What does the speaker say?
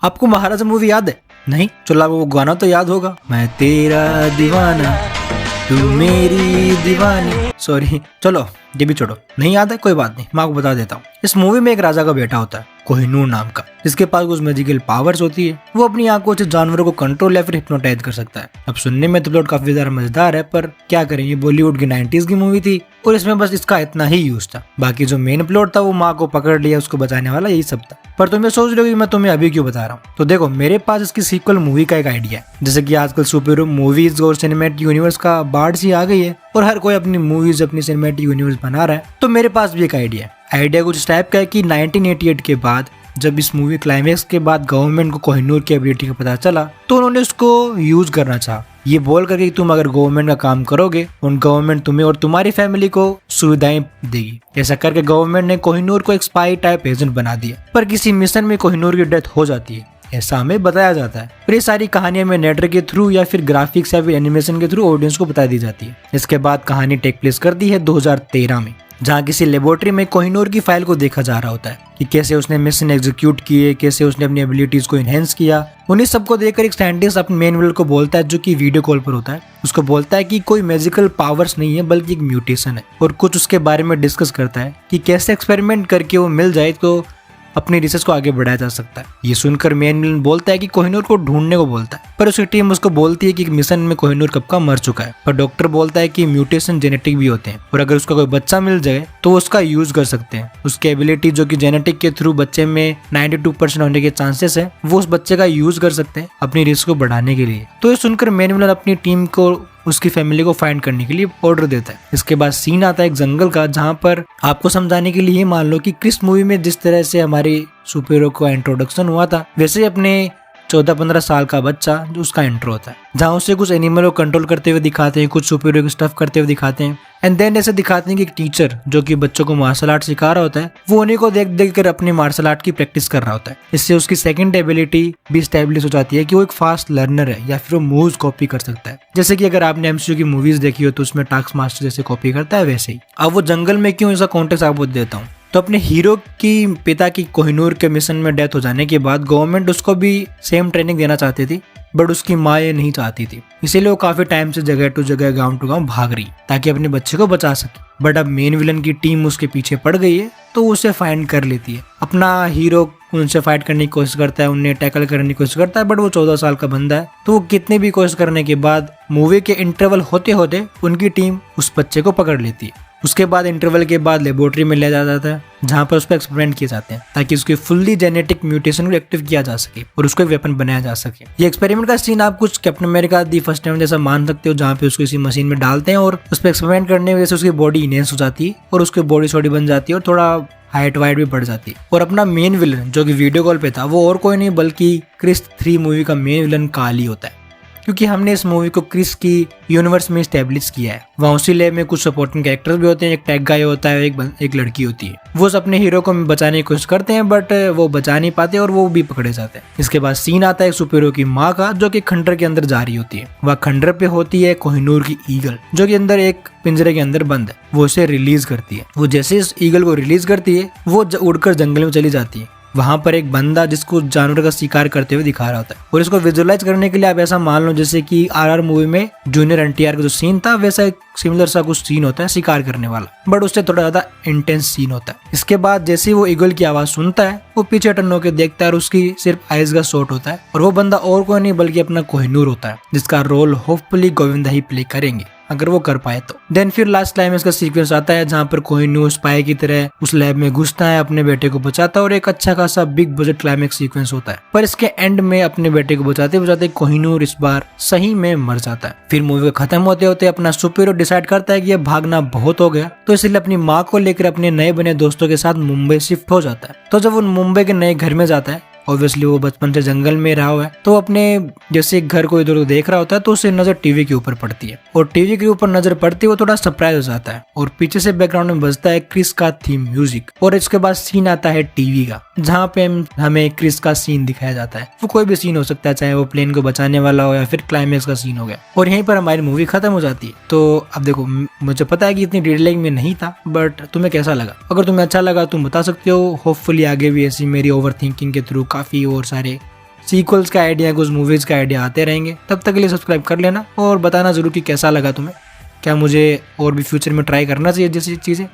आपको महाराजा मूवी याद है? नहीं? चलो आपको वो गाना तो याद होगा, मैं तेरा दीवाना तू मेरी दीवानी। सॉरी, चलो ये भी छोड़ो, नहीं याद है कोई बात नहीं, मैं आपको बता देता हूँ। इस मूवी में एक राजा का बेटा होता है कोहिनूर नाम का, जिसके पास कुछ मैजिकल पावर्स होती है। वो अपनी आंखों से जानवरों को कंट्रोल या फिर हिप्नोटाइज कर सकता है। अब सुनने में तो प्लॉट काफी ज्यादा मजेदार है, पर क्या करें, ये बॉलीवुड की 90s की मूवी थी और इसमें बस इसका इतना ही यूज था। बाकी जो मेन प्लॉट था वो माँ को पकड़ लिया, उसको बचाने वाला, यही सब था। पर तुम ये सोच रहे हो कि मैं तुम्हें अभी क्यों बता रहा हूँ? तो देखो, मेरे पास इसकी सीक्वल मूवी का एक आइडिया है। जैसे कि आजकल सुपर हीरो मूवीज और सिनेमैटिक यूनिवर्स का बाढ़ सी आ गई है और हर कोई अपनी मूवीज अपनी सिनेमैटिक यूनिवर्स बना रहा है, तो मेरे पास भी एक आइडिया है। आइडिया कुछ इस टाइप का है कि 1988 के बाद जब इस मूवी क्लाइमेक्स के बाद गवर्नमेंट को कोहिनूर की एबिलिटी का पता चला, तो उन्होंने उसको यूज करना चाहा, ये बोल करके तुम अगर गवर्नमेंट का काम करोगे उन गवर्नमेंट तुम्हें और तुम्हारी फैमिली को सुविधाएं देगी। ऐसा करके गवर्नमेंट ने कोहिनूर को एक स्पाई टाइप एजेंट बना दिया, पर किसी मिशन में कोहिनूर की डेथ हो जाती है, ऐसा हमें बताया जाता है। और ये सारी कहानियां में नेटर के थ्रू या फिर ग्राफिक्स या फिर एनिमेशन के थ्रू ऑडियंस को बता दी जाती है। इसके बाद कहानी टेक प्लेस करती है 2013 में, जहाँ किसी लेबोरेटरी में कोहिनूर की फाइल को देखा जा रहा होता है कि कैसे उसने मिशन एग्जीक्यूट किए, कैसे उसने अपनी एबिलिटीज को एनहेंस किया। उन्हीं सबको देखकर एक साइंटिस्ट अपने मेन विलन को बोलता है, जो कि वीडियो कॉल पर होता है, उसको बोलता है कि कोई मैजिकल पावर्स नहीं है बल्कि एक म्यूटेशन है, और कुछ उसके बारे में डिस्कस करता है कि कैसे एक्सपेरिमेंट करके वो मिल जाए तो अपनी रिसर्च को आगे बढ़ाया जा सकता है। ये सुनकर मेन विलन बोलता है कि कोहिनूर को ढूंढने को बोलता है, पर उसकी टीम उसको बोलती है कि मिशन में कोहिनूर कब का मर चुका है। पर डॉक्टर बोलता है कि म्यूटेशन जेनेटिक भी होते हैं और अगर उसका कोई बच्चा मिल जाए तो वो उसका यूज कर सकते हैं। उसकी एबिलिटी जो कि जेनेटिक के थ्रू बच्चे में 92% होने के चांसेस है, वो उस बच्चे का यूज कर सकते हैं अपनी रिस्क को बढ़ाने के लिए। तो ये सुनकर मेन विलन अपनी टीम को उसकी फैमिली को फाइंड करने के लिए ऑर्डर देता है। इसके बाद सीन आता है एक जंगल का, जहाँ पर आपको समझाने के लिए मान लो कि क्रिस मूवी में जिस तरह से हमारे सुपर हीरो का इंट्रोडक्शन हुआ था, वैसे ही अपने 14-15 साल का बच्चा जो उसका इंट्रो होता है, जहाँ उसे कुछ एनिमल को कंट्रोल करते हुए दिखाते हैं, कुछ सुपर हीरो को स्टफ करते हुए दिखाते हैं। एंड देन ऐसे दिखाते हैं कि एक टीचर जो कि बच्चों को मार्शल आर्ट सिखा रहा होता है, वो उन्हीं को देख देख कर अपने मार्शल आर्ट की प्रैक्टिस कर रहा होता है। इससे उसकी सेकंड एबिलिटी भी स्टैब्लिश हो जाती है कि वो एक फास्ट लर्नर है या फिर वो मूव्स कॉपी कर सकता है। जैसे कि अगर आपने एमसीयू की मूवीज देखी हो तो उसमें टास्क मास्टर जैसे कॉपी करता है, वैसे ही। अब वो जंगल में क्यों, इसका कॉन्टेक्स्ट आपको देता हूँ। तो अपने हीरो की पिता की कोहिनूर के मिशन में डेथ हो जाने के बाद गवर्नमेंट उसको भी सेम ट्रेनिंग देना चाहती थी, बट उसकी माँ ये नहीं चाहती थी। इसीलिए वो काफी टाइम से जगह टू जगह गांव टू गांव भाग रही ताकि अपने बच्चे को बचा सके। बट अब मेन विलन की टीम उसके पीछे पड़ गई है, तो उसे फाइंड कर लेती है। अपना हीरो उनसे फाइट करने की कोशिश करता है, उन्हें टैकल करने की कोशिश करता है, बट वो 14 साल का बंदा है, तो वो कितने भी कोशिश करने के बाद मूवी के इंटरवल होते होते उनकी टीम उस बच्चे को पकड़ लेती है। उसके बाद इंटरवल के बाद लेबोरेटरी में ले जाया जाता है, जहाँ पर उस पर एक्सपेरिमेंट किए जाते हैं ताकि उसके फुल्ली जेनेटिक म्यूटेशन को एक्टिव किया जा सके और उसको एक वेपन बनाया जा सके। ये एक्सपेरिमेंट का सीन आप कुछ captain America the first time जैसा मान सकते हो, जहाँ पे उसको इसी मशीन में डालते हैं और उस पर एक्सपेरिमेंट करने की वजह से उसकी बॉडी इनहेंस हो जाती है और उसकी बॉडी छोटी बन जाती है और थोड़ा हाइट वाइट भी बढ़ जाती है। और अपना मेन विलन जो कि वीडियो कॉल पे था, वो और कोई नहीं बल्कि क्रिस 3 मूवी का मेन विलन काल ही होता है, क्योंकि हमने इस मूवी को क्रिस की यूनिवर्स में स्टैब्लिश किया है। वहाँ उसी लैब में कुछ सपोर्टिंग कैरेक्टर्स भी होते हैं, एक टैग गाय होता है, एक लड़की होती है। वो अपने हीरो को बचाने की कोशिश करते हैं, बट वो बचा नहीं पाते और वो भी पकड़े जाते हैं। इसके बाद सीन आता है सुपर हीरो की माँ का, जो कि खंडर के अंदर जा रही होती है। वह खंडर पे होती है कोहिनूर की ईगल, जो कि अंदर एक पिंजरे के अंदर बंद है। वो उसे रिलीज करती है। वो जैसे इस ईगल को रिलीज करती है, वो उड़कर जंगल में चली जाती है। वहां पर एक बंदा जिसको जानवर का शिकार करते हुए दिखा रहा होता है, और इसको विजुअलाइज करने के लिए आप ऐसा मान लो जैसे कि आरआर मूवी में जूनियर एनटीआर का जो सीन था, वैसा एक सिमिलर सा कुछ सीन होता है शिकार करने वाला, बट उससे थोड़ा ज्यादा इंटेंस सीन होता है। इसके बाद जैसे ही वो ईगल की आवाज सुनता है, वो पीछे टर्न होकर देखता है और उसकी सिर्फ आइज का शॉट होता है, और वो बंदा और कोई नहीं बल्कि अपना कोहिनूर होता है, जिसका रोल होपफुली गोविंदा ही प्ले करेंगे अगर वो कर पाए तो। देन फिर लास्ट टाइम इसका सीक्वेंस आता है, जहाँ पर कोहिनूर स्पाई की तरह उस लैब में घुसता है, अपने बेटे को बचाता है और एक अच्छा खासा बिग बजट क्लाइमेक्स सीक्वेंस होता है। पर इसके एंड में अपने बेटे को बचाते बचाते कोहिनूर इस बार सही में मर जाता है। फिर मूवी खत्म होते होते अपना सुपर हीरो डिसाइड करता है कि ये भागना बहुत हो गया, तो इसलिए अपनी माँ को लेकर अपने नए बने दोस्तों के साथ मुंबई शिफ्ट हो जाता है। तो जब वो मुंबई के नए घर में जाता है, ऑब्वियसली वो बचपन से जंगल में रहा हुआ है, तो अपने जैसे घर को इधर देख रहा होता है, तो उसे नजर टीवी के ऊपर पड़ती है, और टीवी के ऊपर नजर पड़ती है वो थोड़ा सरप्राइज हो जाता है, और पीछे से बैकग्राउंड में बजता है क्रिस का थीम म्यूजिक। और इसके बाद सीन आता है टीवी का, जहाँ पे हमें क्रिस का सीन दिखाया जाता है। वो कोई भी सीन हो सकता है, चाहे वो प्लेन को बचाने वाला हो या फिर क्लाइमेक्स का सीन हो गया, और यहीं पर हमारी मूवी खत्म हो जाती है। तो अब देखो, मुझे पता है कि इतनी डिटेलिंग में नहीं था, बट तुम्हें कैसा लगा? अगर तुम्हें अच्छा लगा तुम बता सकते हो। होपफुली आगे भी ऐसी मेरी ओवर थिंकिंग के थ्रू काफी और सारे सीक्वल्स का आइडिया, कुछ मूवीज़ का आइडिया आते रहेंगे। तब तक के लिए सब्सक्राइब कर लेना और बताना ज़रूर कि कैसा लगा तुम्हें, क्या मुझे और भी फ्यूचर में ट्राई करना चाहिए जैसी चीज़ें।